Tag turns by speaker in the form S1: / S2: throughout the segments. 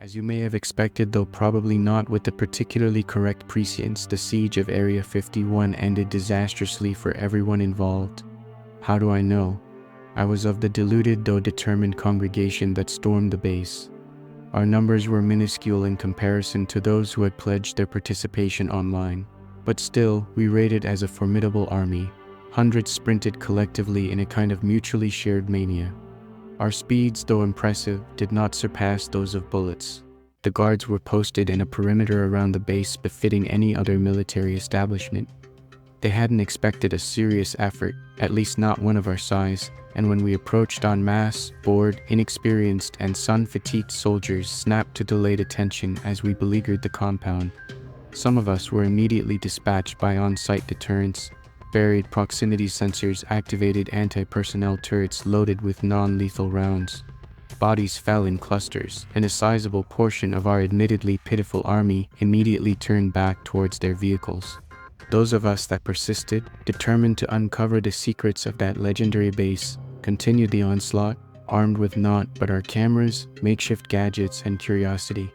S1: As you may have expected, though probably not with the particularly correct prescience, the siege of Area 51 ended disastrously for everyone involved. How do I know? I was of the deluded though determined congregation that stormed the base. Our numbers were minuscule in comparison to those who had pledged their participation online. But still, we rated as a formidable army. Hundreds sprinted collectively in a kind of mutually shared mania. Our speeds, though impressive, did not surpass those of bullets. The guards were posted in a perimeter around the base befitting any other military establishment. They hadn't expected a serious effort, at least not one of our size, and when we approached en masse, bored, inexperienced, and sun-fatigued soldiers snapped to delayed attention as we beleaguered the compound. Some of us were immediately dispatched by on-site deterrents. Buried proximity sensors activated anti-personnel turrets loaded with non-lethal rounds. Bodies fell in clusters, and a sizable portion of our admittedly pitiful army immediately turned back towards their vehicles. Those of us that persisted, determined to uncover the secrets of that legendary base, continued the onslaught, armed with naught but our cameras, makeshift gadgets, and curiosity.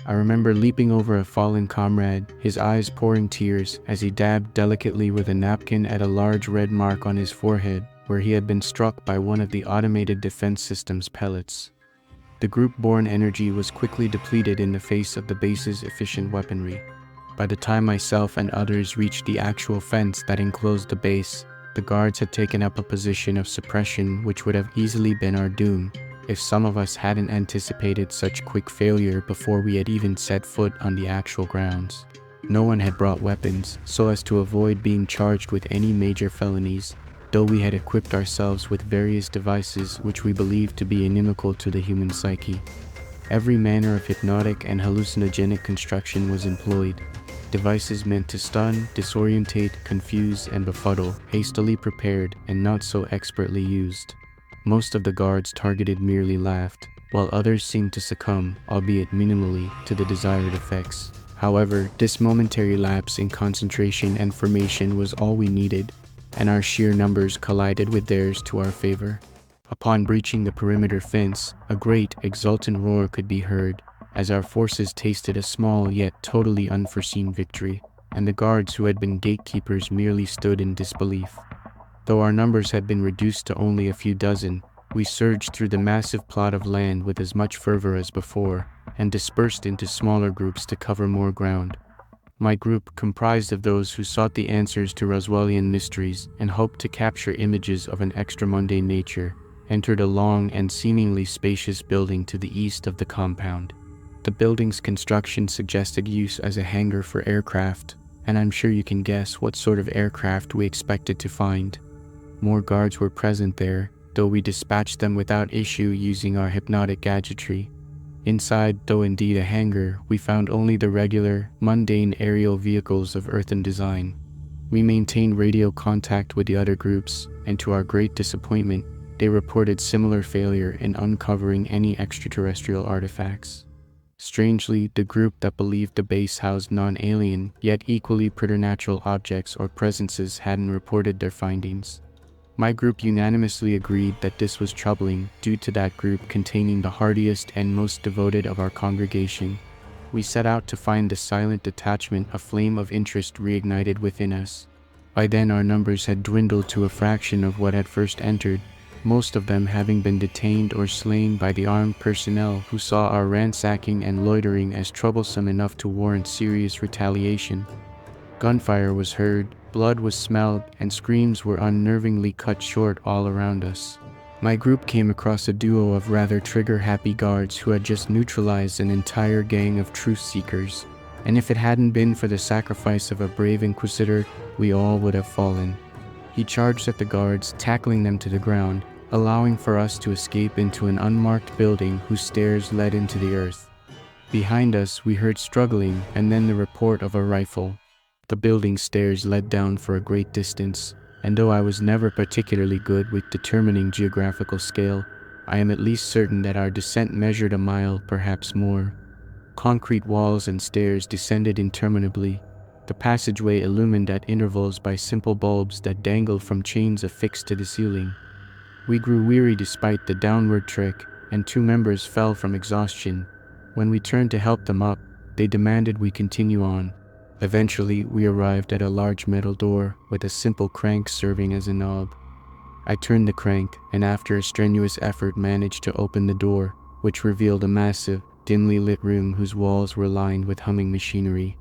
S1: I remember leaping over a fallen comrade, his eyes pouring tears as he dabbed delicately with a napkin at a large red mark on his forehead where he had been struck by one of the automated defense system's pellets. The group-borne energy was quickly depleted in the face of the base's efficient weaponry. By the time myself and others reached the actual fence that enclosed the base, the guards had taken up a position of suppression which would have easily been our doom if some of us hadn't anticipated such quick failure before we had even set foot on the actual grounds. No one had brought weapons, so as to avoid being charged with any major felonies, though we had equipped ourselves with various devices which we believed to be inimical to the human psyche. Every manner of hypnotic and hallucinogenic construction was employed. Devices meant to stun, disorientate, confuse, and befuddle, hastily prepared and not so expertly used. Most of the guards targeted merely laughed, while others seemed to succumb, albeit minimally, to the desired effects. However, this momentary lapse in concentration and formation was all we needed, and our sheer numbers collided with theirs to our favor. Upon breaching the perimeter fence, a great, exultant roar could be heard, as our forces tasted a small yet totally unforeseen victory, and the guards who had been gatekeepers merely stood in disbelief. Though our numbers had been reduced to only a few dozen, we surged through the massive plot of land with as much fervor as before, and dispersed into smaller groups to cover more ground. My group, comprised of those who sought the answers to Roswellian mysteries and hoped to capture images of an extramundane nature, entered a long and seemingly spacious building to the east of the compound. The building's construction suggested use as a hangar for aircraft, and I'm sure you can guess what sort of aircraft we expected to find. More guards were present there, though we dispatched them without issue using our hypnotic gadgetry. Inside, though indeed a hangar, we found only the regular, mundane aerial vehicles of earthen design. We maintained radio contact with the other groups, and to our great disappointment, they reported similar failure in uncovering any extraterrestrial artifacts. Strangely, the group that believed the base housed non-alien, yet equally preternatural objects or presences hadn't reported their findings. My group unanimously agreed that this was troubling due to that group containing the hardiest and most devoted of our congregation. We set out to find the silent detachment, a flame of interest reignited within us. By then our numbers had dwindled to a fraction of what had first entered, most of them having been detained or slain by the armed personnel who saw our ransacking and loitering as troublesome enough to warrant serious retaliation. Gunfire was heard, blood was smelled, and screams were unnervingly cut short all around us. My group came across a duo of rather trigger-happy guards who had just neutralized an entire gang of truth-seekers, and if it hadn't been for the sacrifice of a brave inquisitor, we all would have fallen. He charged at the guards, tackling them to the ground, allowing for us to escape into an unmarked building whose stairs led into the earth. Behind us, we heard struggling and then the report of a rifle. The building stairs led down for a great distance, and though I was never particularly good with determining geographical scale, I am at least certain that our descent measured a mile, perhaps more. Concrete walls and stairs descended interminably, the passageway illumined at intervals by simple bulbs that dangled from chains affixed to the ceiling. We grew weary despite the downward trek, and 2 members fell from exhaustion. When we turned to help them up, they demanded we continue on. Eventually, we arrived at a large metal door with a simple crank serving as a knob. I turned the crank, and after a strenuous effort managed to open the door, which revealed a massive, dimly lit room whose walls were lined with humming machinery.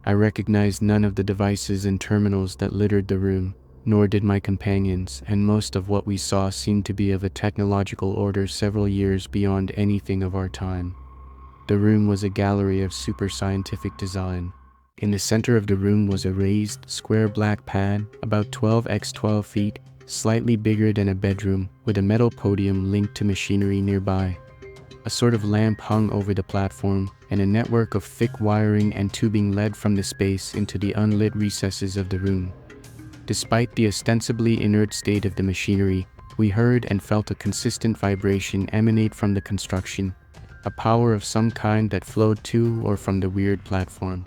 S1: I recognized none of the devices and terminals that littered the room, nor did my companions, and most of what we saw seemed to be of a technological order several years beyond anything of our time. The room was a gallery of super scientific design. In the center of the room was a raised, square black pad, about 12 x 12 feet, slightly bigger than a bedroom, with a metal podium linked to machinery nearby. A sort of lamp hung over the platform, and a network of thick wiring and tubing led from the space into the unlit recesses of the room. Despite the ostensibly inert state of the machinery, we heard and felt a consistent vibration emanate from the construction, a power of some kind that flowed to or from the weird platform.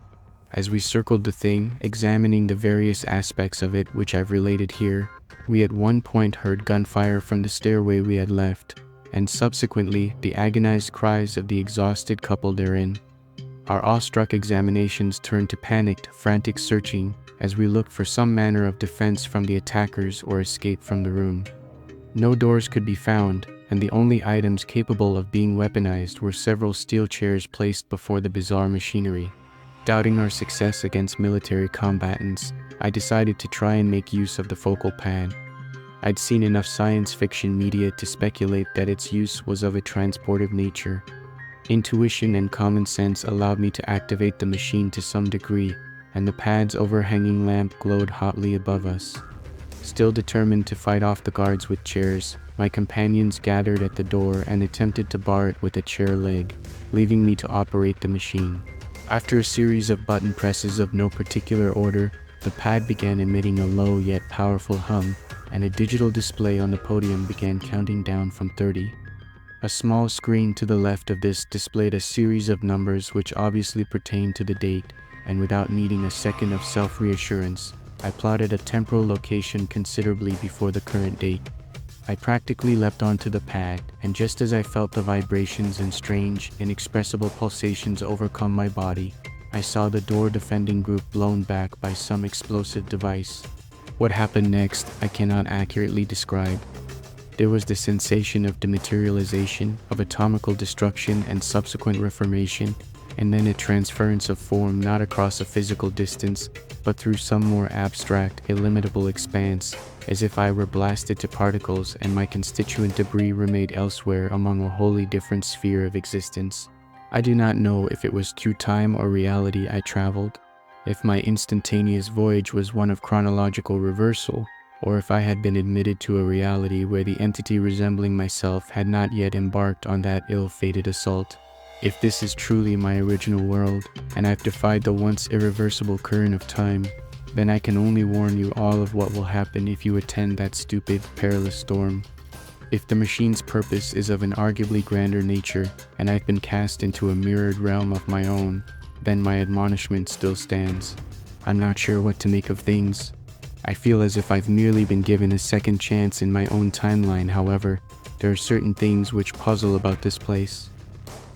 S1: As we circled the thing, examining the various aspects of it which I've related here, we at one point heard gunfire from the stairway we had left, and subsequently the agonized cries of the exhausted couple therein. Our awestruck examinations turned to panicked, frantic searching as we looked for some manner of defense from the attackers or escape from the room. No doors could be found, and the only items capable of being weaponized were several steel chairs placed before the bizarre machinery. Doubting our success against military combatants, I decided to try and make use of the focal pad. I'd seen enough science fiction media to speculate that its use was of a transportive nature. Intuition and common sense allowed me to activate the machine to some degree, and the pad's overhanging lamp glowed hotly above us. Still determined to fight off the guards with chairs, my companions gathered at the door and attempted to bar it with a chair leg, leaving me to operate the machine. After a series of button presses of no particular order, the pad began emitting a low yet powerful hum, and a digital display on the podium began counting down from 30. A small screen to the left of this displayed a series of numbers which obviously pertained to the date, and without needing a second of self-reassurance, I plotted a temporal location considerably before the current date. I practically leapt onto the pad, and just as I felt the vibrations and strange, inexpressible pulsations overcome my body, I saw the door-defending group blown back by some explosive device. What happened next, I cannot accurately describe. There was the sensation of dematerialization, of atomical destruction and subsequent reformation, and then a transference of form not across a physical distance, but through some more abstract, illimitable expanse, as if I were blasted to particles and my constituent debris remained elsewhere among a wholly different sphere of existence. I do not know if it was through time or reality I traveled, if my instantaneous voyage was one of chronological reversal, or if I had been admitted to a reality where the entity resembling myself had not yet embarked on that ill-fated assault. If this is truly my original world, and I've defied the once irreversible current of time, then I can only warn you all of what will happen if you attend that stupid, perilous storm. If the machine's purpose is of an arguably grander nature, and I've been cast into a mirrored realm of my own, then my admonishment still stands. I'm not sure what to make of things. I feel as if I've merely been given a second chance in my own timeline. However, there are certain things which puzzle about this place.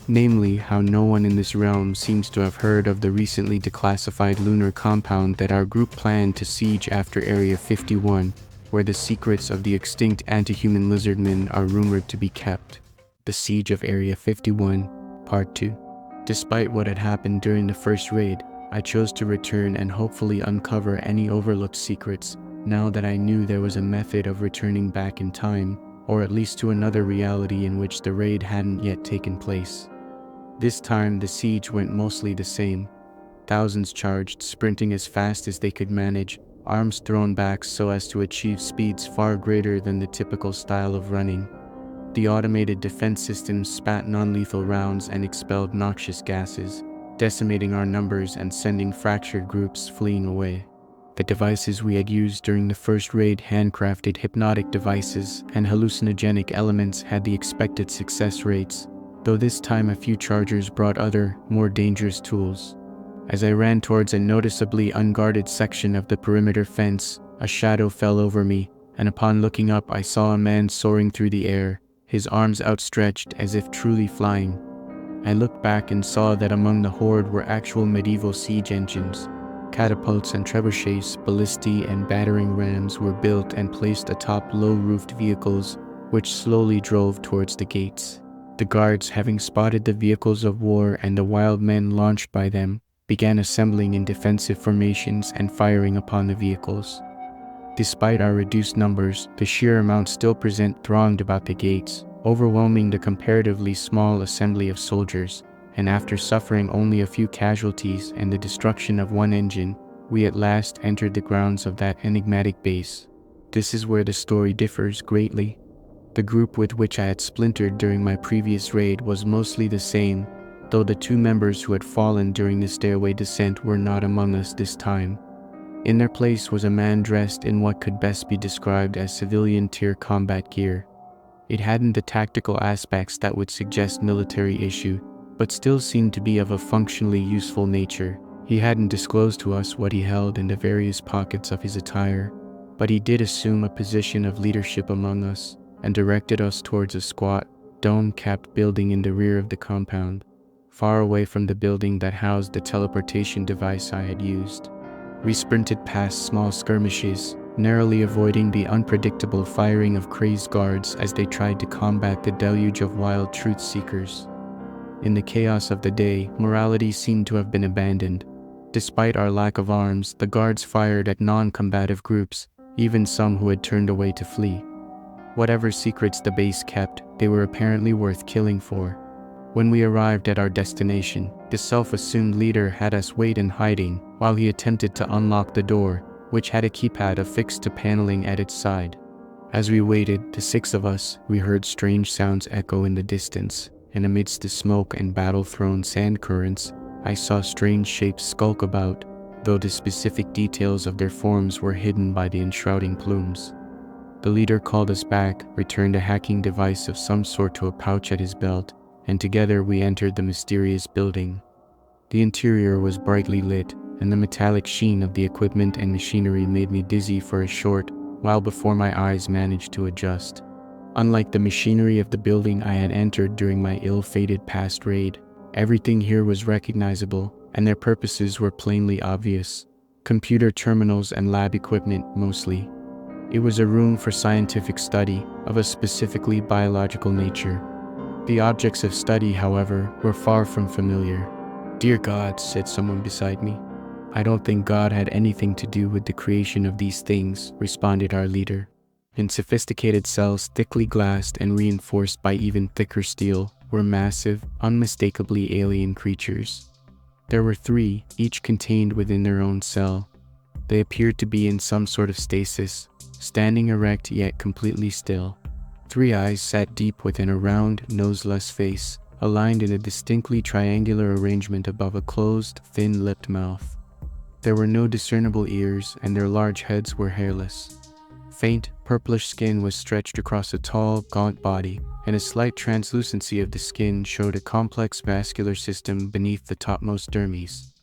S1: Namely, how no one in this realm seems to have heard of the recently declassified lunar compound that our group planned to siege after Area 51, where the secrets of the extinct anti-human lizardmen are rumored to be kept. The Siege of Area 51, Part 2. Despite what had happened during the first raid, I chose to return and hopefully uncover any overlooked secrets, now that I knew there was a method of returning back in time, or at least to another reality in which the raid hadn't yet taken place. This time, the siege went mostly the same. Thousands charged, sprinting as fast as they could manage, arms thrown back so as to achieve speeds far greater than the typical style of running. The automated defense systems spat non-lethal rounds and expelled noxious gases, decimating our numbers and sending fractured groups fleeing away. The devices we had used during the first raid, handcrafted hypnotic devices and hallucinogenic elements, had the expected success rates, though this time a few chargers brought other, more dangerous tools. As I ran towards a noticeably unguarded section of the perimeter fence, a shadow fell over me, and upon looking up I saw a man soaring through the air, his arms outstretched as if truly flying. I looked back and saw that among the horde were actual medieval siege engines. Catapults and trebuchets, ballistae and battering rams were built and placed atop low-roofed vehicles, which slowly drove towards the gates. The guards, having spotted the vehicles of war and the wild men launched by them, began assembling in defensive formations and firing upon the vehicles. Despite our reduced numbers, the sheer amount still present thronged about the gates, overwhelming the comparatively small assembly of soldiers, and after suffering only a few casualties and the destruction of one engine, we at last entered the grounds of that enigmatic base. This is where the story differs greatly. The group with which I had splintered during my previous raid was mostly the same, though the two members who had fallen during the stairway descent were not among us this time. In their place was a man dressed in what could best be described as civilian-tier combat gear. It hadn't the tactical aspects that would suggest military issue, but still seemed to be of a functionally useful nature. He hadn't disclosed to us what he held in the various pockets of his attire, but he did assume a position of leadership among us and directed us towards a squat, dome-capped building in the rear of the compound, far away from the building that housed the teleportation device I had used. We sprinted past small skirmishes, narrowly avoiding the unpredictable firing of crazed guards as they tried to combat the deluge of wild truth-seekers. In the chaos of the day, morality seemed to have been abandoned. Despite our lack of arms, the guards fired at non-combative groups, even some who had turned away to flee. Whatever secrets the base kept, they were apparently worth killing for. When we arrived at our destination, the self-assumed leader had us wait in hiding while he attempted to unlock the door, which had a keypad affixed to paneling at its side. As we waited, the six of us, we heard strange sounds echo in the distance, and amidst the smoke and battle-thrown sand currents, I saw strange shapes skulk about, though the specific details of their forms were hidden by the enshrouding plumes. The leader called us back, returned a hacking device of some sort to a pouch at his belt, and together we entered the mysterious building. The interior was brightly lit, and the metallic sheen of the equipment and machinery made me dizzy for a short while before my eyes managed to adjust. Unlike the machinery of the building I had entered during my ill-fated past raid, everything here was recognizable, and their purposes were plainly obvious. Computer terminals and lab equipment mostly. It was a room for scientific study of a specifically biological nature. The objects of study, however, were far from familiar. "Dear God," said someone beside me. "I don't think God had anything to do with the creation of these things," responded our leader. In sophisticated cells thickly glassed and reinforced by even thicker steel were massive, unmistakably alien creatures. There were three, each contained within their own cell. They appeared to be in some sort of stasis, standing erect yet completely still. Three eyes sat deep within a round, noseless face, aligned in a distinctly triangular arrangement above a closed, thin-lipped mouth. There were no discernible ears, and their large heads were hairless. Faint, purplish skin was stretched across a tall, gaunt body, and a slight translucency of the skin showed a complex vascular system beneath the topmost dermis.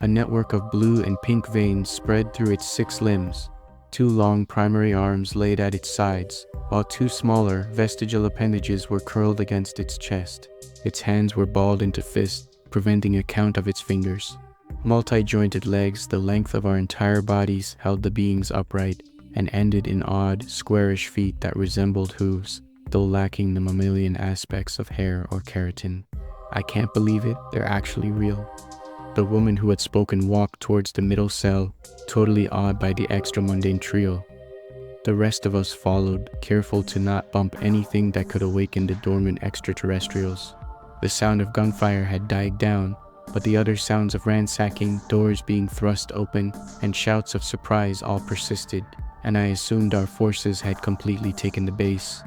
S1: A network of blue and pink veins spread through its 6 limbs. 2 long primary arms laid at its sides, while 2 smaller, vestigial appendages were curled against its chest. Its hands were balled into fists, preventing a count of its fingers. Multi-jointed legs the length of our entire bodies held the beings upright, and ended in odd, squarish feet that resembled hooves, though lacking the mammalian aspects of hair or keratin. I can't believe it, they're actually real. The woman who had spoken walked towards the middle cell, totally awed by the extra-mundane trio. The rest of us followed, careful to not bump anything that could awaken the dormant extraterrestrials. The sound of gunfire had died down, but the other sounds of ransacking, doors being thrust open, and shouts of surprise all persisted, and I assumed our forces had completely taken the base.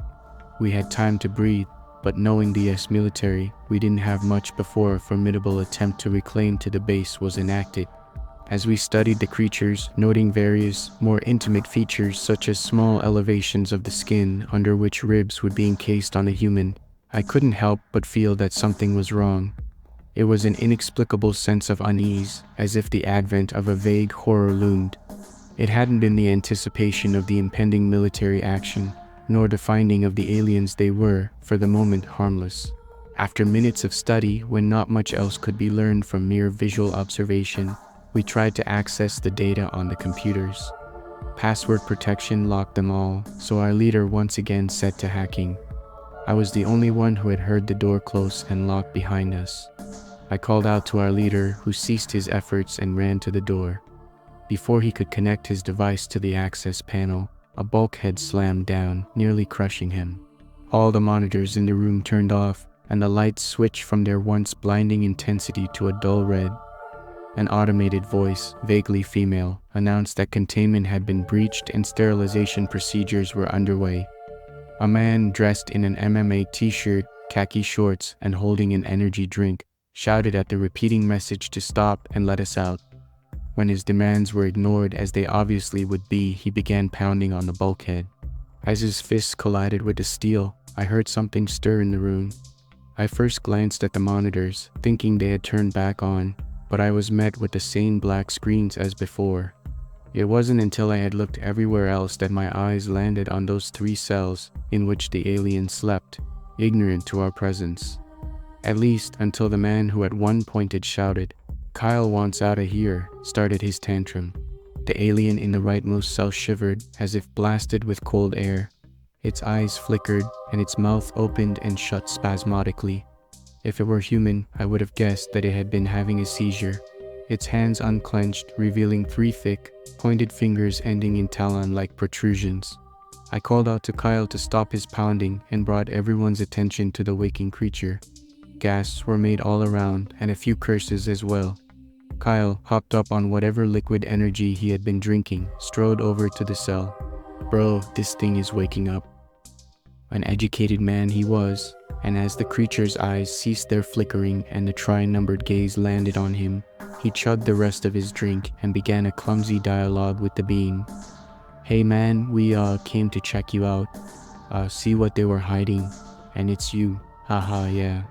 S1: We had time to breathe, but knowing the ex-military, we didn't have much before a formidable attempt to reclaim to the base was enacted. As we studied the creatures, noting various, more intimate features such as small elevations of the skin under which ribs would be encased on a human, I couldn't help but feel that something was wrong. It was an inexplicable sense of unease, as if the advent of a vague horror loomed. It hadn't been the anticipation of the impending military action, nor the finding of the aliens. They were, for the moment, harmless. After minutes of study, when not much else could be learned from mere visual observation, we tried to access the data on the computers. Password protection locked them all, so our leader once again set to hacking. I was the only one who had heard the door close and lock behind us. I called out to our leader, who ceased his efforts and ran to the door. Before he could connect his device to the access panel, a bulkhead slammed down, nearly crushing him. All the monitors in the room turned off, and the lights switched from their once blinding intensity to a dull red. An automated voice, vaguely female, announced that containment had been breached and sterilization procedures were underway. A man dressed in an MMA t-shirt, khaki shorts, and holding an energy drink shouted at the repeating message to stop and let us out. When his demands were ignored, as they obviously would be, he began pounding on the bulkhead. As his fists collided with the steel, I heard something stir in the room. I first glanced at the monitors, thinking they had turned back on, but I was met with the same black screens as before. It wasn't until I had looked everywhere else that my eyes landed on those 3 cells in which the alien slept, ignorant to our presence. At least until the man who at one point had shouted, "Kyle wants out of here," started his tantrum. The alien in the rightmost cell shivered as if blasted with cold air. Its eyes flickered and its mouth opened and shut spasmodically. If it were human, I would have guessed that it had been having a seizure. Its hands unclenched, revealing 3 thick, pointed fingers ending in talon-like protrusions. I called out to Kyle to stop his pounding and brought everyone's attention to the waking creature. Gasps were made all around, and a few curses as well. Kyle hopped up on whatever liquid energy he had been drinking, strode over to the cell. "Bro, this thing is waking up." An educated man he was, and as the creature's eyes ceased their flickering and the tri-numbered gaze landed on him, he chugged the rest of his drink and began a clumsy dialogue with the being. "Hey man, we came to check you out. See what they were hiding, and it's you. Haha, yeah."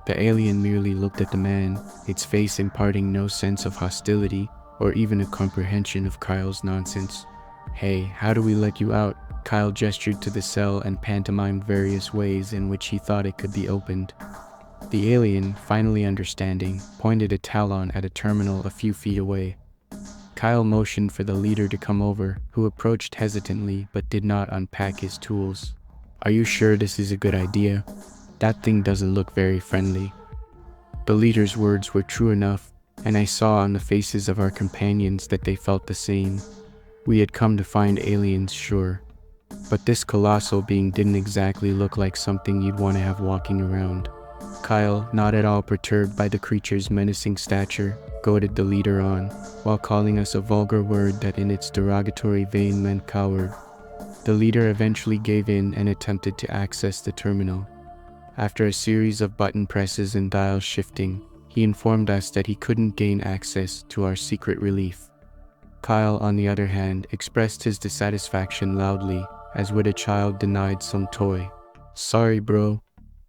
S1: The alien merely looked at the man, its face imparting no sense of hostility or even a comprehension of Kyle's nonsense. "Hey, how do we let you out?" Kyle gestured to the cell and pantomimed various ways in which he thought it could be opened. The alien, finally understanding, pointed a talon at a terminal a few feet away. Kyle motioned for the leader to come over, who approached hesitantly but did not unpack his tools. "Are you sure this is a good idea? That thing doesn't look very friendly." The leader's words were true enough, and I saw on the faces of our companions that they felt the same. We had come to find aliens, sure, but this colossal being didn't exactly look like something you'd want to have walking around. Kyle, not at all perturbed by the creature's menacing stature, goaded the leader on, while calling us a vulgar word that in its derogatory vein meant coward. The leader eventually gave in and attempted to access the terminal. After a series of button presses and dial shifting, he informed us that he couldn't gain access to our secret relief. Kyle, on the other hand, expressed his dissatisfaction loudly, as would a child denied some toy. "Sorry, bro.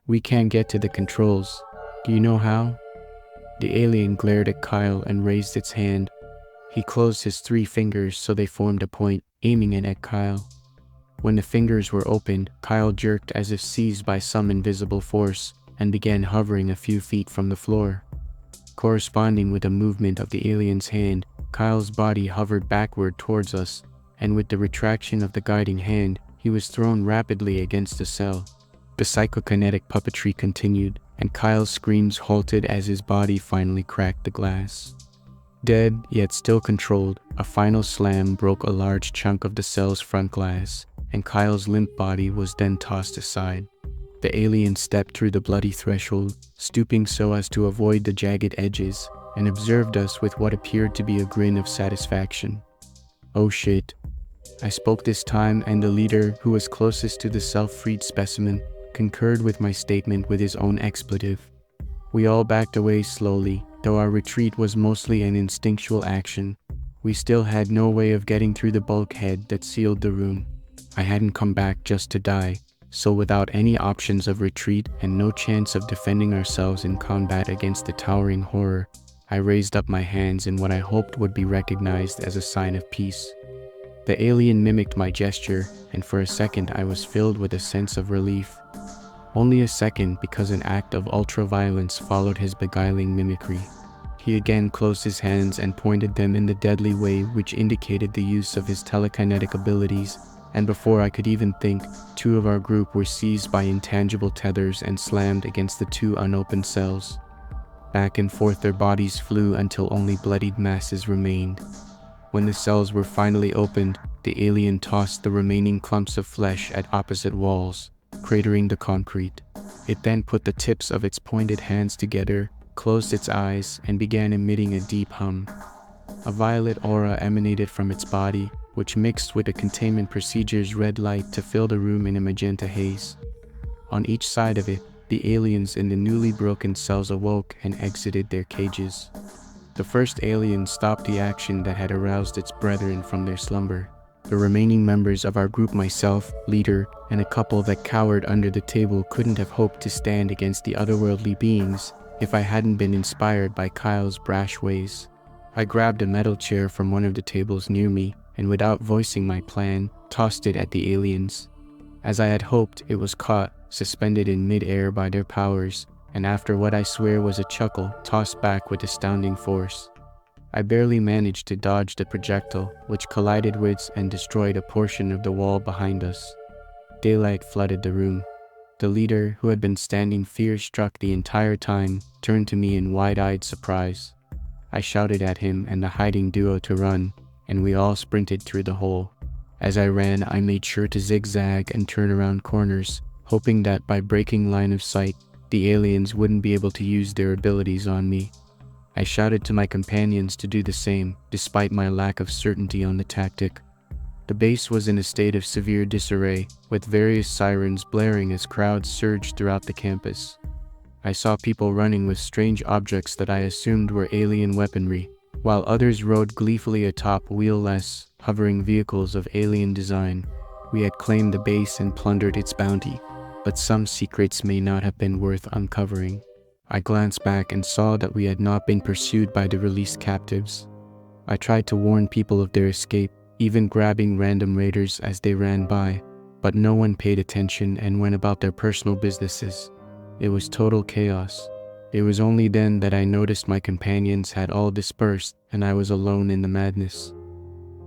S1: We can't get to the controls. Do you know how?" The alien glared at Kyle and raised its hand. He closed his 3 fingers so they formed a point, aiming it at Kyle. When the fingers were opened, Kyle jerked as if seized by some invisible force and began hovering a few feet from the floor. Corresponding with a movement of the alien's hand, Kyle's body hovered backward towards us, and with the retraction of the guiding hand, he was thrown rapidly against the cell. The psychokinetic puppetry continued, and Kyle's screams halted as his body finally cracked the glass. Dead, yet still controlled, a final slam broke a large chunk of the cell's front glass, and Kyle's limp body was then tossed aside. The alien stepped through the bloody threshold, stooping so as to avoid the jagged edges, and observed us with what appeared to be a grin of satisfaction. "Oh shit." I spoke this time, and the leader, who was closest to the self-freed specimen, concurred with my statement with his own expletive. We all backed away slowly, though our retreat was mostly an instinctual action. We still had no way of getting through the bulkhead that sealed the room. I hadn't come back just to die, so without any options of retreat and no chance of defending ourselves in combat against the towering horror, I raised up my hands in what I hoped would be recognized as a sign of peace. The alien mimicked my gesture, and for a second I was filled with a sense of relief. Only a second, because an act of ultra-violence followed his beguiling mimicry. He again closed his hands and pointed them in the deadly way which indicated the use of his telekinetic abilities, and before I could even think, two of our group were seized by intangible tethers and slammed against the two unopened cells. Back and forth their bodies flew until only bloodied masses remained. When the cells were finally opened, the alien tossed the remaining clumps of flesh at opposite walls, cratering the concrete. It then put the tips of its pointed hands together, closed its eyes, and began emitting a deep hum. A violet aura emanated from its body, which mixed with the containment procedure's red light to fill the room in a magenta haze. On each side of it, the aliens in the newly broken cells awoke and exited their cages. The first alien stopped the action that had aroused its brethren from their slumber. The remaining members of our group, myself, leader, and a couple that cowered under the table, couldn't have hoped to stand against the otherworldly beings if I hadn't been inspired by Kyle's brash ways. I grabbed a metal chair from one of the tables near me, and without voicing my plan, tossed it at the aliens. As I had hoped, it was caught, suspended in mid-air by their powers, and after what I swear was a chuckle, tossed back with astounding force. I barely managed to dodge the projectile, which collided with and destroyed a portion of the wall behind us. Daylight flooded the room. The leader, who had been standing fear-struck the entire time, turned to me in wide-eyed surprise. I shouted at him and the hiding duo to run, and we all sprinted through the hole. As I ran, I made sure to zigzag and turn around corners, hoping that by breaking line of sight, the aliens wouldn't be able to use their abilities on me. I shouted to my companions to do the same, despite my lack of certainty on the tactic. The base was in a state of severe disarray, with various sirens blaring as crowds surged throughout the campus. I saw people running with strange objects that I assumed were alien weaponry, while others rode gleefully atop wheel-less, hovering vehicles of alien design. We had claimed the base and plundered its bounty, but some secrets may not have been worth uncovering. I glanced back and saw that we had not been pursued by the released captives. I tried to warn people of their escape, even grabbing random raiders as they ran by, but no one paid attention and went about their personal businesses. It was total chaos. It was only then that I noticed my companions had all dispersed and I was alone in the madness.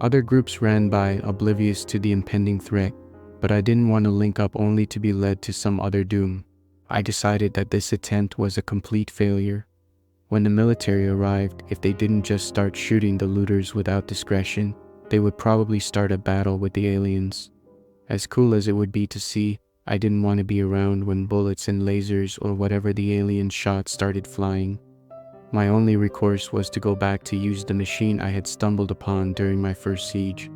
S1: Other groups ran by, oblivious to the impending threat, but I didn't want to link up only to be led to some other doom. I decided that this attempt was a complete failure. When the military arrived, if they didn't just start shooting the looters without discretion, they would probably start a battle with the aliens. As cool as it would be to see, I didn't want to be around when bullets and lasers or whatever the alien shot started flying. My only recourse was to go back to use the machine I had stumbled upon during my first siege.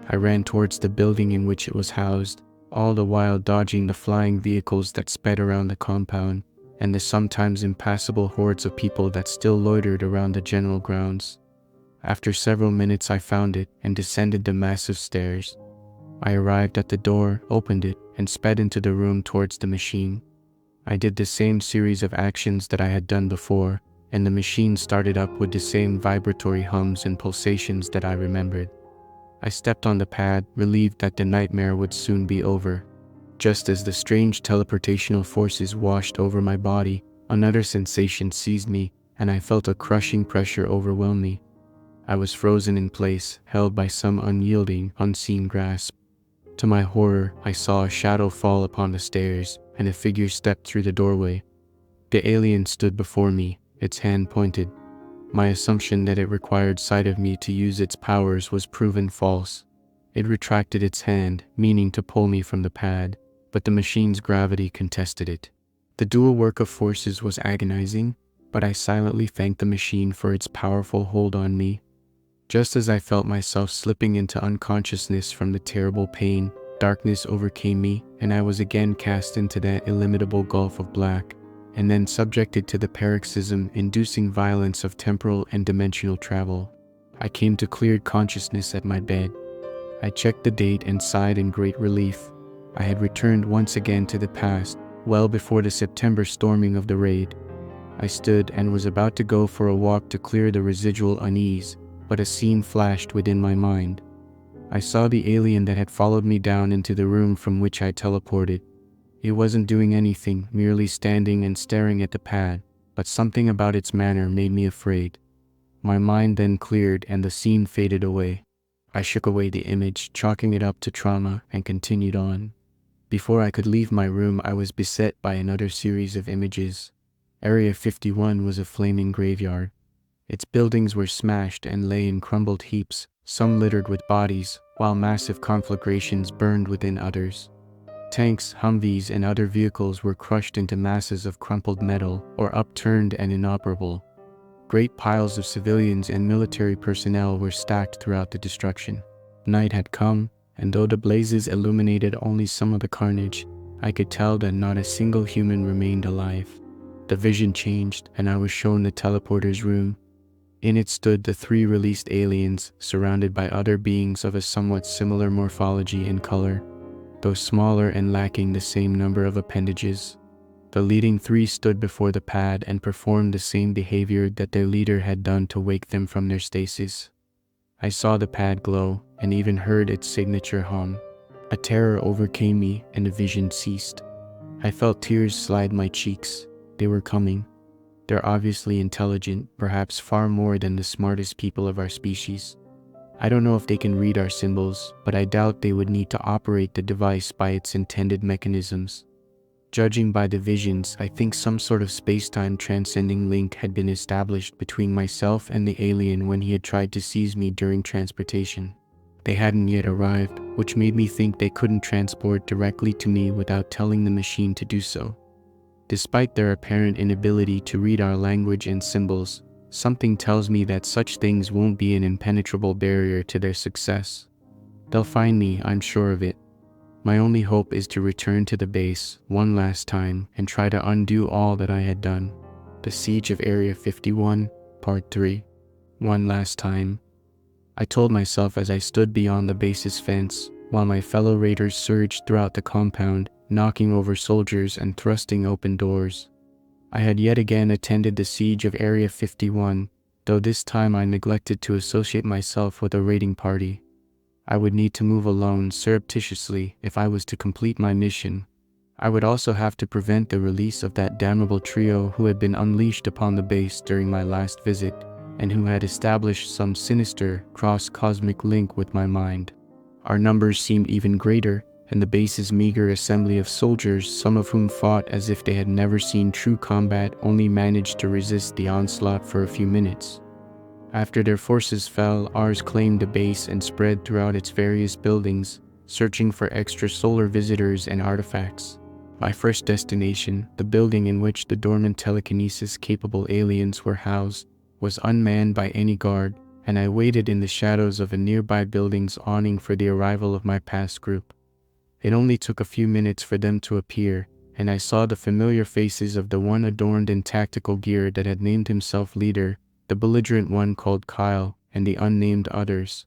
S1: I ran towards the building in which it was housed, all the while dodging the flying vehicles that sped around the compound, and the sometimes impassable hordes of people that still loitered around the general grounds. After several minutes I found it and descended the massive stairs. I arrived at the door, opened it, and sped into the room towards the machine. I did the same series of actions that I had done before, and the machine started up with the same vibratory hums and pulsations that I remembered. I stepped on the pad, relieved that the nightmare would soon be over. Just as the strange teleportational forces washed over my body, another sensation seized me, and I felt a crushing pressure overwhelm me. I was frozen in place, held by some unyielding, unseen grasp. To my horror, I saw a shadow fall upon the stairs, and a figure stepped through the doorway. The alien stood before me, its hand pointed. My assumption that it required sight of me to use its powers was proven false. It retracted its hand, meaning to pull me from the pad, but the machine's gravity contested it. The dual work of forces was agonizing, but I silently thanked the machine for its powerful hold on me. Just as I felt myself slipping into unconsciousness from the terrible pain, darkness overcame me, and I was again cast into that illimitable gulf of black, and then subjected to the paroxysm-inducing violence of temporal and dimensional travel. I came to cleared consciousness at my bed. I checked the date and sighed in great relief. I had returned once again to the past, well before the September storming of the raid. I stood and was about to go for a walk to clear the residual unease, but a scene flashed within my mind. I saw the alien that had followed me down into the room from which I teleported. It wasn't doing anything, merely standing and staring at the pad, but something about its manner made me afraid. My mind then cleared and the scene faded away. I shook away the image, chalking it up to trauma, and continued on. Before I could leave my room, I was beset by another series of images. Area 51 was a flaming graveyard. Its buildings were smashed and lay in crumbled heaps, some littered with bodies, while massive conflagrations burned within others. Tanks, Humvees, and other vehicles were crushed into masses of crumpled metal or upturned and inoperable. Great piles of civilians and military personnel were stacked throughout the destruction. Night had come, and though the blazes illuminated only some of the carnage, I could tell that not a single human remained alive. The vision changed, and I was shown the teleporter's room. In it stood the 3 released aliens, surrounded by other beings of a somewhat similar morphology and color, though smaller and lacking the same number of appendages. The leading 3 stood before the pad and performed the same behavior that their leader had done to wake them from their stasis. I saw the pad glow and even heard its signature hum. A terror overcame me and the vision ceased. I felt tears slide my cheeks. They were coming. They're obviously intelligent, perhaps far more than the smartest people of our species. I don't know if they can read our symbols, but I doubt they would need to operate the device by its intended mechanisms. Judging by the visions, I think some sort of space-time transcending link had been established between myself and the alien when he had tried to seize me during transportation. They hadn't yet arrived, which made me think they couldn't transport directly to me without telling the machine to do so. Despite their apparent inability to read our language and symbols, something tells me that such things won't be an impenetrable barrier to their success. They'll find me, I'm sure of it. My only hope is to return to the base one last time and try to undo all that I had done. The Siege of Area 51, Part 3. One last time. I told myself as I stood beyond the base's fence, while my fellow raiders surged throughout the compound, knocking over soldiers and thrusting open doors. I had yet again attended the Siege of Area 51, though this time I neglected to associate myself with a raiding party. I would need to move alone surreptitiously if I was to complete my mission. I would also have to prevent the release of that damnable trio who had been unleashed upon the base during my last visit, and who had established some sinister, cross-cosmic link with my mind. Our numbers seemed even greater, and the base's meager assembly of soldiers, some of whom fought as if they had never seen true combat, only managed to resist the onslaught for a few minutes. After their forces fell, ours claimed the base and spread throughout its various buildings, searching for extrasolar visitors and artifacts. My first destination, the building in which the dormant telekinesis-capable aliens were housed, was unmanned by any guard, and I waited in the shadows of a nearby building's awning for the arrival of my past group. It only took a few minutes for them to appear, and I saw the familiar faces of the one adorned in tactical gear that had named himself leader, the belligerent one called Kyle, and the unnamed others.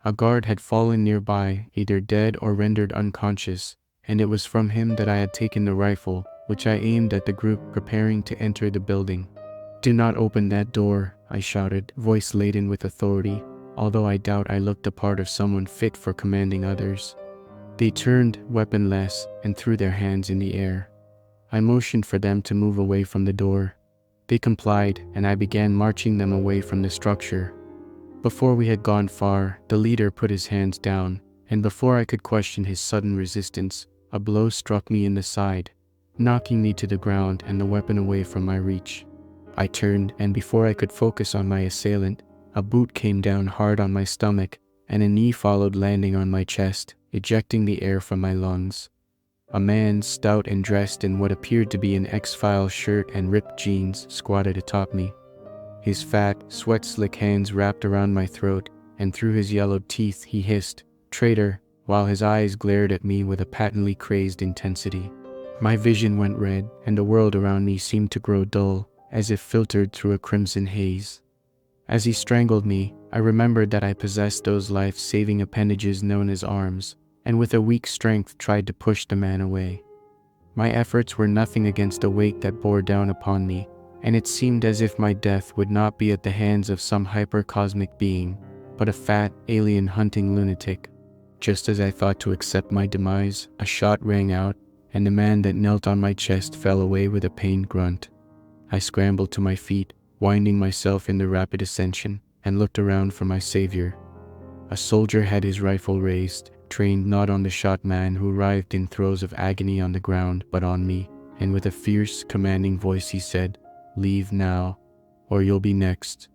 S1: A guard had fallen nearby, either dead or rendered unconscious, and it was from him that I had taken the rifle, which I aimed at the group preparing to enter the building. "Do not open that door," I shouted, voice laden with authority, although I doubt I looked the part of someone fit for commanding others. They turned, weaponless, and threw their hands in the air. I motioned for them to move away from the door. They complied, and I began marching them away from the structure. Before we had gone far, the leader put his hands down, and before I could question his sudden resistance, a blow struck me in the side, knocking me to the ground and the weapon away from my reach. I turned, and before I could focus on my assailant, a boot came down hard on my stomach, and a knee followed, landing on my chest, ejecting the air from my lungs. A man, stout and dressed in what appeared to be an X-Files shirt and ripped jeans, squatted atop me. His fat, sweat-slick hands wrapped around my throat, and through his yellowed teeth he hissed, "Traitor," while his eyes glared at me with a patently crazed intensity. My vision went red, and the world around me seemed to grow dull, as if filtered through a crimson haze. As he strangled me, I remembered that I possessed those life-saving appendages known as arms, and with a weak strength tried to push the man away. My efforts were nothing against the weight that bore down upon me, and it seemed as if my death would not be at the hands of some hyper-cosmic being, but a fat, alien-hunting lunatic. Just as I thought to accept my demise, a shot rang out, and the man that knelt on my chest fell away with a pained grunt. I scrambled to my feet, winding myself in the rapid ascension, and looked around for my savior. A soldier had his rifle raised, trained not on the shot man who writhed in throes of agony on the ground, but on me, and with a fierce, commanding voice he said, "Leave now, or you'll be next."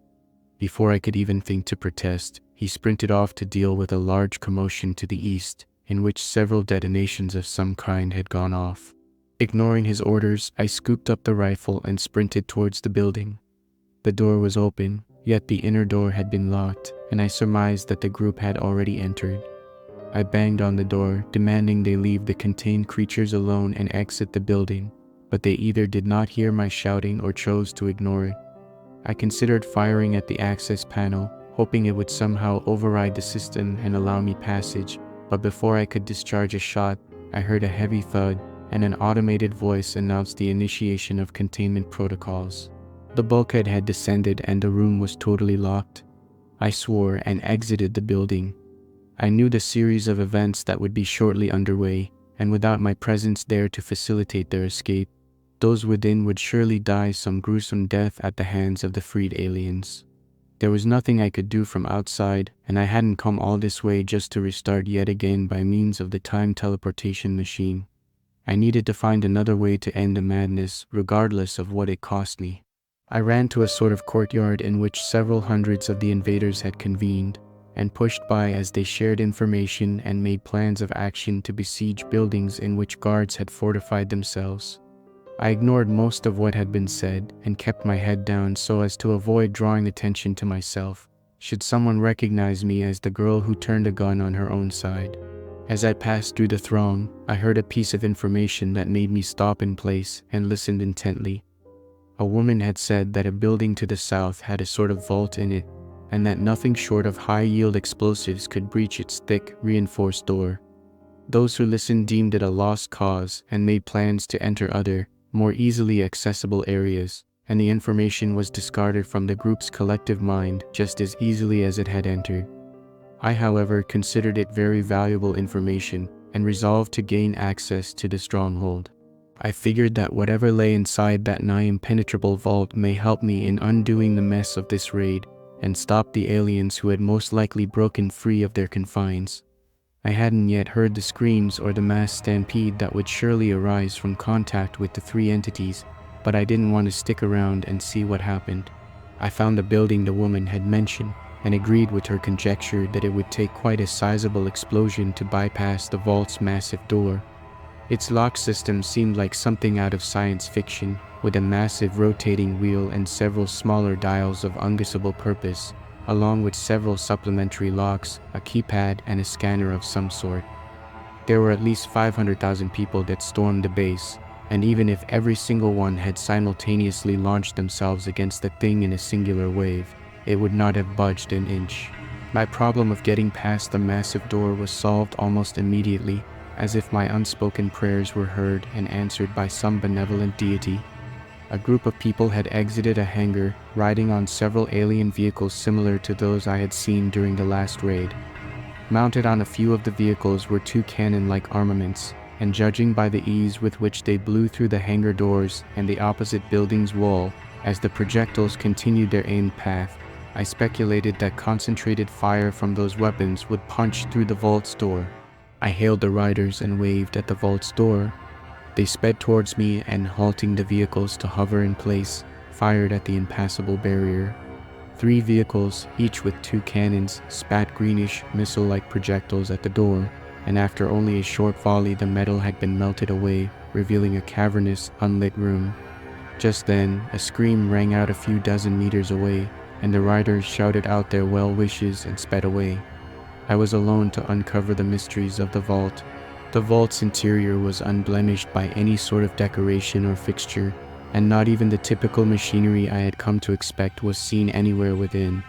S1: Before I could even think to protest, he sprinted off to deal with a large commotion to the east, in which several detonations of some kind had gone off. Ignoring his orders, I scooped up the rifle and sprinted towards the building. The door was open, yet the inner door had been locked, and I surmised that the group had already entered. I banged on the door, demanding they leave the contained creatures alone and exit the building, but they either did not hear my shouting or chose to ignore it. I considered firing at the access panel, hoping it would somehow override the system and allow me passage, but before I could discharge a shot, I heard a heavy thud, and an automated voice announced the initiation of containment protocols. The bulkhead had descended and the room was totally locked. I swore and exited the building. I knew the series of events that would be shortly underway, and without my presence there to facilitate their escape, those within would surely die some gruesome death at the hands of the freed aliens. There was nothing I could do from outside, and I hadn't come all this way just to restart yet again by means of the time teleportation machine. I needed to find another way to end the madness, regardless of what it cost me. I ran to a sort of courtyard in which several hundreds of the invaders had convened, and pushed by as they shared information and made plans of action to besiege buildings in which guards had fortified themselves. I ignored most of what had been said and kept my head down so as to avoid drawing attention to myself, should someone recognize me as the girl who turned a gun on her own side. As I passed through the throng, I heard a piece of information that made me stop in place and listened intently. A woman had said that a building to the south had a sort of vault in it, and that nothing short of high-yield explosives could breach its thick, reinforced door. Those who listened deemed it a lost cause and made plans to enter other, more easily accessible areas, and the information was discarded from the group's collective mind just as easily as it had entered. I, however, considered it very valuable information and resolved to gain access to the stronghold. I figured that whatever lay inside that nigh impenetrable vault may help me in undoing the mess of this raid and stop the aliens who had most likely broken free of their confines. I hadn't yet heard the screams or the mass stampede that would surely arise from contact with the three entities, but I didn't want to stick around and see what happened. I found the building the woman had mentioned and agreed with her conjecture that it would take quite a sizable explosion to bypass the vault's massive door. Its lock system seemed like something out of science fiction, with a massive rotating wheel and several smaller dials of unguessable purpose, along with several supplementary locks, a keypad, and a scanner of some sort. There were at least 500,000 people that stormed the base, and even if every single one had simultaneously launched themselves against the thing in a singular wave, it would not have budged an inch. My problem of getting past the massive door was solved almost immediately, as if my unspoken prayers were heard and answered by some benevolent deity. A group of people had exited a hangar, riding on several alien vehicles similar to those I had seen during the last raid. Mounted on a few of the vehicles were two cannon-like armaments, and judging by the ease with which they blew through the hangar doors and the opposite building's wall as the projectiles continued their aimed path, I speculated that concentrated fire from those weapons would punch through the vault's door. I hailed the riders and waved at the vault's door. They sped towards me and, halting the vehicles to hover in place, fired at the impassable barrier. 3 vehicles, each with 2 cannons, spat greenish, missile-like projectiles at the door, and after only a short volley the metal had been melted away, revealing a cavernous, unlit room. Just then, a scream rang out a few dozen meters away, and the riders shouted out their well wishes and sped away. I was alone to uncover the mysteries of the vault. The vault's interior was unblemished by any sort of decoration or fixture, and not even the typical machinery I had come to expect was seen anywhere within.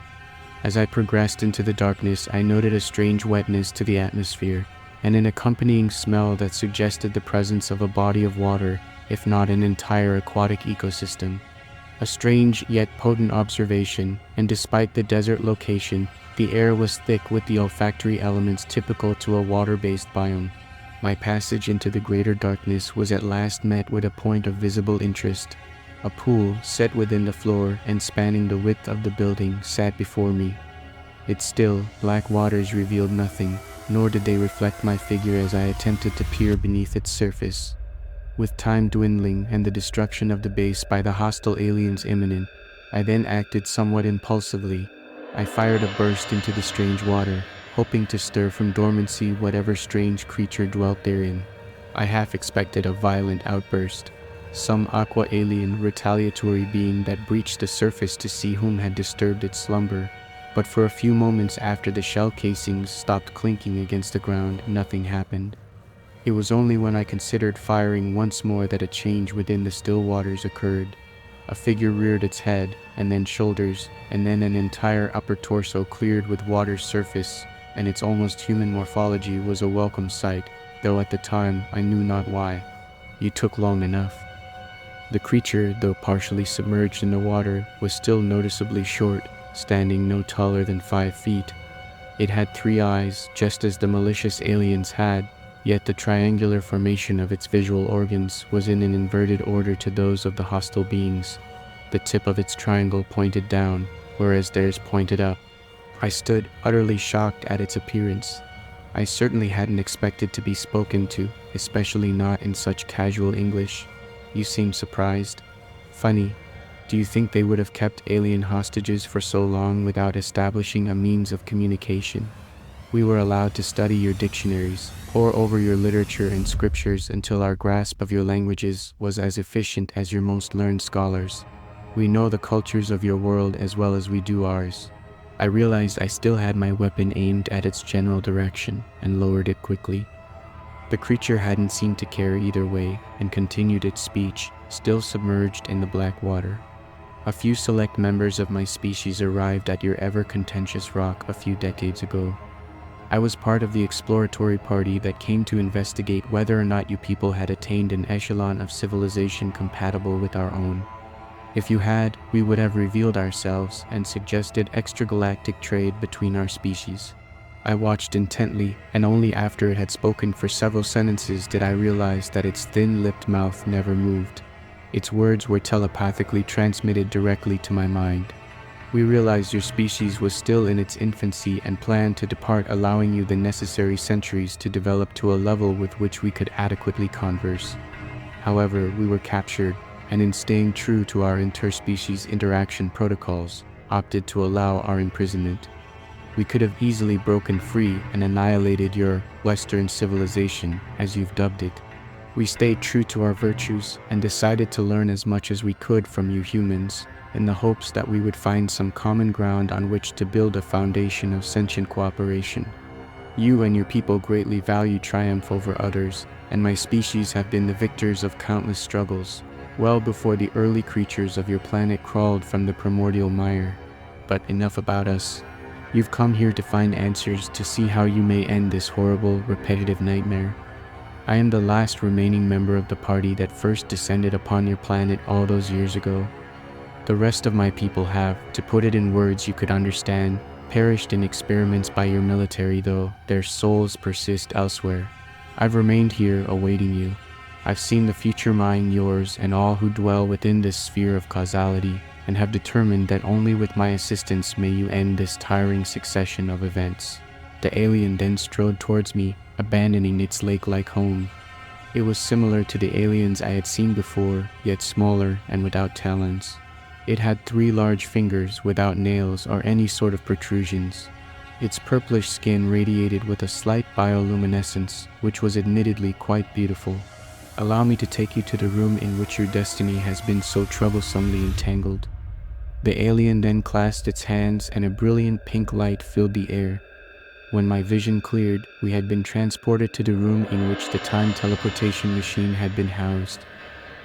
S1: As I progressed into the darkness, I noted a strange wetness to the atmosphere, and an accompanying smell that suggested the presence of a body of water, if not an entire aquatic ecosystem. A strange yet potent observation, and despite the desert location, the air was thick with the olfactory elements typical to a water-based biome. My passage into the greater darkness was at last met with a point of visible interest. A pool, set within the floor and spanning the width of the building, sat before me. Its still, black waters revealed nothing, nor did they reflect my figure as I attempted to peer beneath its surface. With time dwindling and the destruction of the base by the hostile aliens imminent, I then acted somewhat impulsively. I fired a burst into the strange water, hoping to stir from dormancy whatever strange creature dwelt therein. I half expected a violent outburst, some aqua alien retaliatory being that breached the surface to see whom had disturbed its slumber. But for a few moments after the shell casings stopped clinking against the ground, nothing happened. It was only when I considered firing once more that a change within the still waters occurred. A figure reared its head, and then shoulders, and then an entire upper torso cleared with water's surface, and its almost human morphology was a welcome sight, though at the time I knew not why. You took long enough. The creature, though partially submerged in the water, was still noticeably short, standing no taller than 5 feet. It had 3 eyes, just as the malicious aliens had, yet the triangular formation of its visual organs was in an inverted order to those of the hostile beings. The tip of its triangle pointed down, whereas theirs pointed up. I stood utterly shocked at its appearance. I certainly hadn't expected to be spoken to, especially not in such casual English. You seem surprised. Funny. Do you think they would have kept alien hostages for so long without establishing a means of communication? We were allowed to study your dictionaries, pore over your literature and scriptures until our grasp of your languages was as efficient as your most learned scholars. We know the cultures of your world as well as we do ours. I realized I still had my weapon aimed at its general direction and lowered it quickly. The creature hadn't seemed to care either way and continued its speech, still submerged in the black water. A few select members of my species arrived at your ever-contentious rock a few decades ago. I was part of the exploratory party that came to investigate whether or not you people had attained an echelon of civilization compatible with our own. If you had, we would have revealed ourselves and suggested extragalactic trade between our species. I watched intently, and only after it had spoken for several sentences did I realize that its thin-lipped mouth never moved. Its words were telepathically transmitted directly to my mind. We realized your species was still in its infancy and planned to depart, allowing you the necessary centuries to develop to a level with which we could adequately converse. However, we were captured, and in staying true to our interspecies interaction protocols, opted to allow our imprisonment. We could have easily broken free and annihilated your Western civilization, as you've dubbed it. We stayed true to our virtues and decided to learn as much as we could from you humans, in the hopes that we would find some common ground on which to build a foundation of sentient cooperation. You and your people greatly value triumph over others, and my species have been the victors of countless struggles, well before the early creatures of your planet crawled from the primordial mire. But enough about us. You've come here to find answers, to see how you may end this horrible, repetitive nightmare. I am the last remaining member of the party that first descended upon your planet all those years ago. The rest of my people have, to put it in words you could understand, perished in experiments by your military, though their souls persist elsewhere. I've remained here awaiting you. I've seen the future mine, yours, and all who dwell within this sphere of causality, and have determined that only with my assistance may you end this tiring succession of events. The alien then strode towards me, abandoning its lake-like home. It was similar to the aliens I had seen before, yet smaller and without talons. It had 3 large fingers without nails or any sort of protrusions. Its purplish skin radiated with a slight bioluminescence, which was admittedly quite beautiful. Allow me to take you to the room in which your destiny has been so troublesomely entangled. The alien then clasped its hands and a brilliant pink light filled the air. When my vision cleared, we had been transported to the room in which the time teleportation machine had been housed.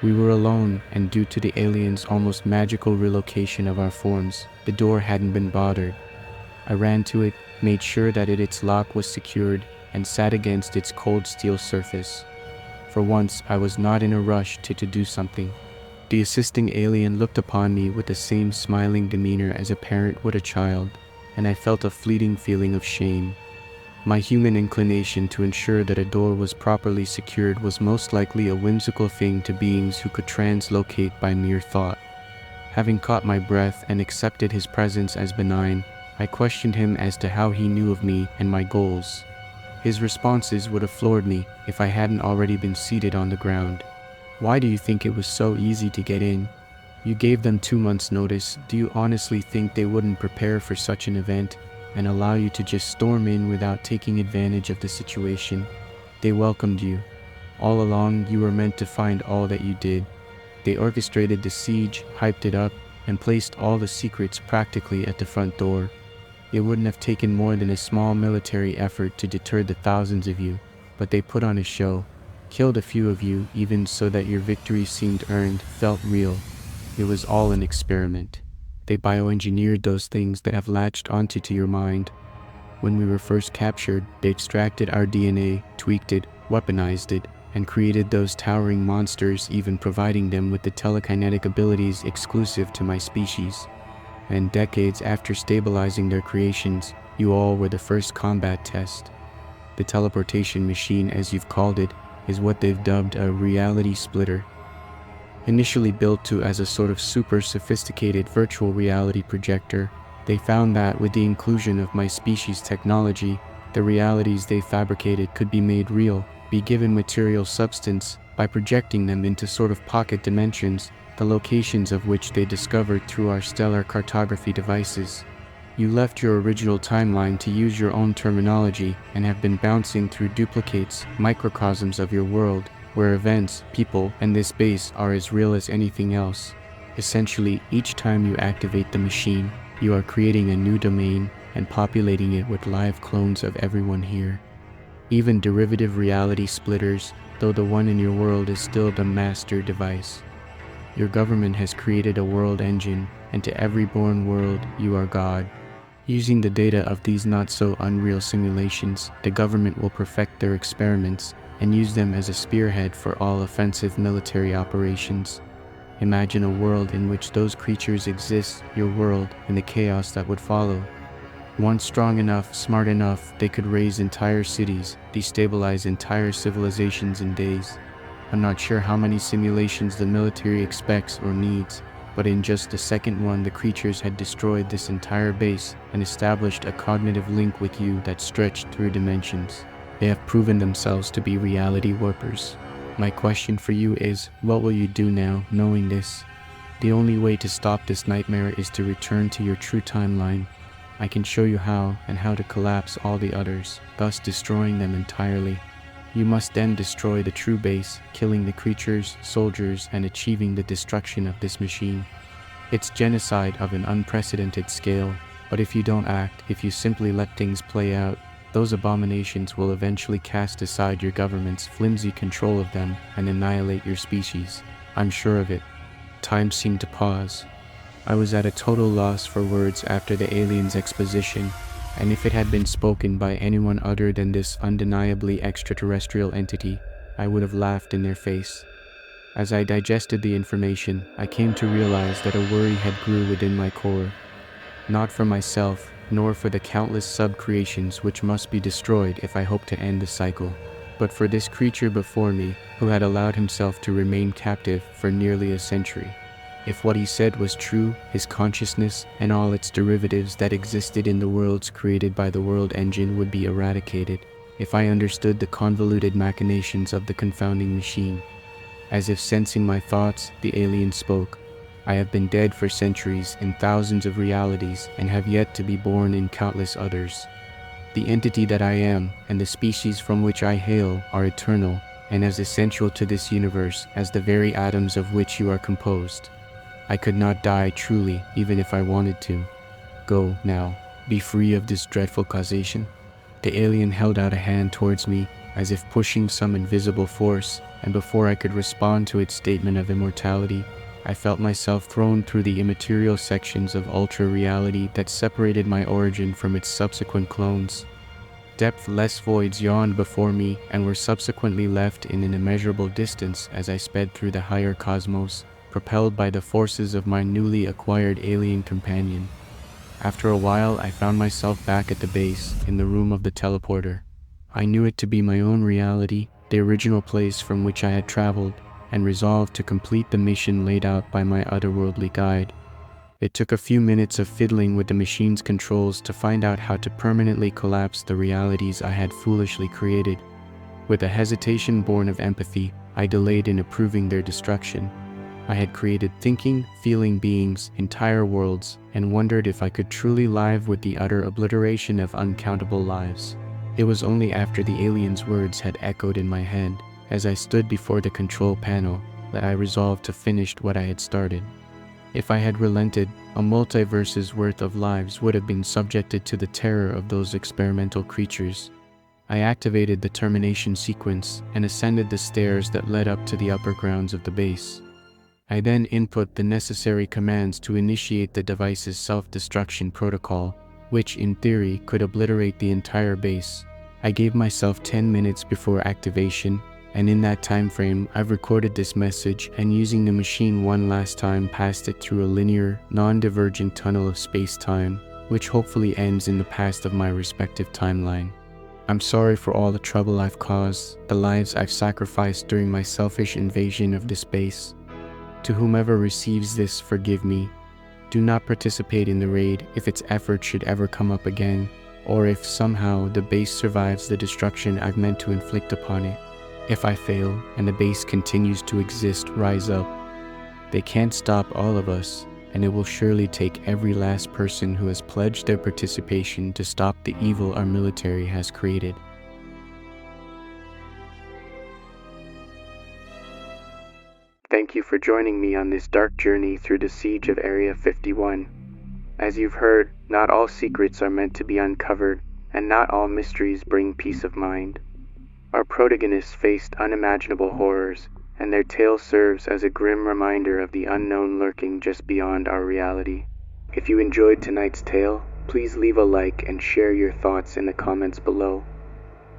S1: We were alone, and due to the aliens' almost magical relocation of our forms, the door hadn't been bothered. I ran to it, made sure that its lock was secured, and sat against its cold steel surface. For once, I was not in a rush to do something. The assisting alien looked upon me with the same smiling demeanor as a parent would a child, and I felt a fleeting feeling of shame. My human inclination to ensure that a door was properly secured was most likely a whimsical thing to beings who could translocate by mere thought. Having caught my breath and accepted his presence as benign, I questioned him as to how he knew of me and my goals. His responses would have floored me if I hadn't already been seated on the ground. Why do you think it was so easy to get in? You gave them 2 months' notice. Do you honestly think they wouldn't prepare for such an event and allow you to just storm in without taking advantage of the situation? They welcomed you. All along, you were meant to find all that you did. They orchestrated the siege, hyped it up, and placed all the secrets practically at the front door. It wouldn't have taken more than a small military effort to deter the thousands of you, but they put on a show, killed a few of you even so that your victory seemed earned, felt real. It was all an experiment. They bioengineered those things that have latched onto your mind. When we were first captured, they extracted our DNA, tweaked it, weaponized it, and created those towering monsters, even providing them with the telekinetic abilities exclusive to my species. And decades after stabilizing their creations, you all were the first combat test. The teleportation machine, as you've called it, is what they've dubbed a reality splitter. Initially built to as a sort of super sophisticated virtual reality projector, they found that with the inclusion of my species' technology, the realities they fabricated could be made real, be given material substance by projecting them into sort of pocket dimensions, the locations of which they discovered through our stellar cartography devices. You left your original timeline to use your own terminology and have been bouncing through duplicates, microcosms of your world, where events, people, and this base are as real as anything else. Essentially, each time you activate the machine, you are creating a new domain and populating it with live clones of everyone here. Even derivative reality splitters, though the one in your world is still the master device. Your government has created a world engine, and to every born world, you are God. Using the data of these not-so-unreal simulations, the government will perfect their experiments and use them as a spearhead for all offensive military operations. Imagine a world in which those creatures exist, your world, and the chaos that would follow. Once strong enough, smart enough, they could raise entire cities, destabilize entire civilizations in days. I'm not sure how many simulations the military expects or needs, but in just the second one, the creatures had destroyed this entire base and established a cognitive link with you that stretched through dimensions. They have proven themselves to be reality warpers. My question for you is, what will you do now, knowing this? The only way to stop this nightmare is to return to your true timeline. I can show you how, and how to collapse all the others, thus destroying them entirely. You must then destroy the true base, killing the creatures, soldiers, and achieving the destruction of this machine. It's genocide of an unprecedented scale, but if you don't act, if you simply let things play out, those abominations will eventually cast aside your government's flimsy control of them and annihilate your species. I'm sure of it. Time seemed to pause. I was at a total loss for words after the alien's exposition, and if it had been spoken by anyone other than this undeniably extraterrestrial entity, I would have laughed in their face. As I digested the information, I came to realize that a worry had grew within my core. Not for myself, nor for the countless sub-creations which must be destroyed if I hope to end the cycle, but for this creature before me who had allowed himself to remain captive for nearly a century. If what he said was true, his consciousness and all its derivatives that existed in the worlds created by the world engine would be eradicated. If I understood the convoluted machinations of the confounding machine. As if sensing my thoughts, the alien spoke. I have been dead for centuries in thousands of realities and have yet to be born in countless others. The entity that I am and the species from which I hail are eternal and as essential to this universe as the very atoms of which you are composed. I could not die truly, even if I wanted to. Go, now. Be free of this dreadful causation. The alien held out a hand towards me, as if pushing some invisible force, and before I could respond to its statement of immortality, I felt myself thrown through the immaterial sections of ultra-reality that separated my origin from its subsequent clones. Depth-less voids yawned before me and were subsequently left in an immeasurable distance as I sped through the higher cosmos, propelled by the forces of my newly acquired alien companion. After a while, I found myself back at the base, in the room of the teleporter. I knew it to be my own reality, the original place from which I had traveled, and resolved to complete the mission laid out by my otherworldly guide. It took a few minutes of fiddling with the machine's controls to find out how to permanently collapse the realities I had foolishly created. With a hesitation born of empathy, I delayed in approving their destruction. I had created thinking, feeling beings, entire worlds, and wondered if I could truly live with the utter obliteration of uncountable lives. It was only after the alien's words had echoed in my head, as I stood before the control panel, that I resolved to finish what I had started. If I had relented, a multiverse's worth of lives would have been subjected to the terror of those experimental creatures. I activated the termination sequence and ascended the stairs that led up to the upper grounds of the base. I then input the necessary commands to initiate the device's self-destruction protocol, which in theory could obliterate the entire base. I gave myself 10 minutes before activation, and in that time frame I've recorded this message and using the machine one last time passed it through a linear, non-divergent tunnel of space-time, which hopefully ends in the past of my respective timeline. I'm sorry for all the trouble I've caused, the lives I've sacrificed during my selfish invasion of this base. To whomever receives this, forgive me. Do not participate in the raid if its effort should ever come up again, or if somehow the base survives the destruction I've meant to inflict upon it. If I fail and the base continues to exist, rise up. They can't stop all of us, and it will surely take every last person who has pledged their participation to stop the evil our military has created. Thank you for joining me on this dark journey through the siege of Area 51. As you've heard, not all secrets are meant to be uncovered, and not all mysteries bring peace of mind. Our protagonists faced unimaginable horrors, and their tale serves as a grim reminder of the unknown lurking just beyond our reality. If you enjoyed tonight's tale, please leave a like and share your thoughts in the comments below.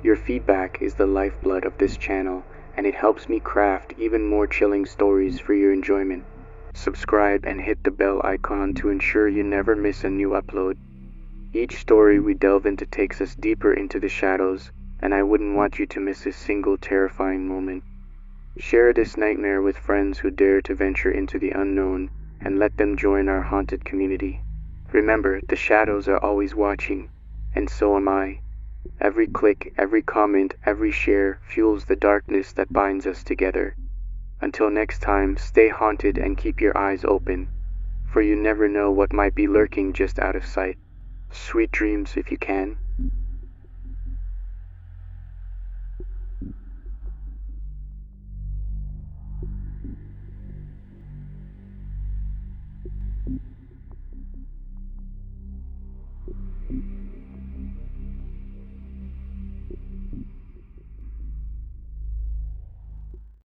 S1: Your feedback is the lifeblood of this channel, and it helps me craft even more chilling stories for your enjoyment. Subscribe and hit the bell icon to ensure you never miss a new upload. Each story we delve into takes us deeper into the shadows, and I wouldn't want you to miss a single terrifying moment. Share this nightmare with friends who dare to venture into the unknown, and let them join our haunted community. Remember, the shadows are always watching, and so am I. Every click, every comment, every share fuels the darkness that binds us together. Until next time, stay haunted and keep your eyes open, for you never know what might be lurking just out of sight. Sweet dreams if you can.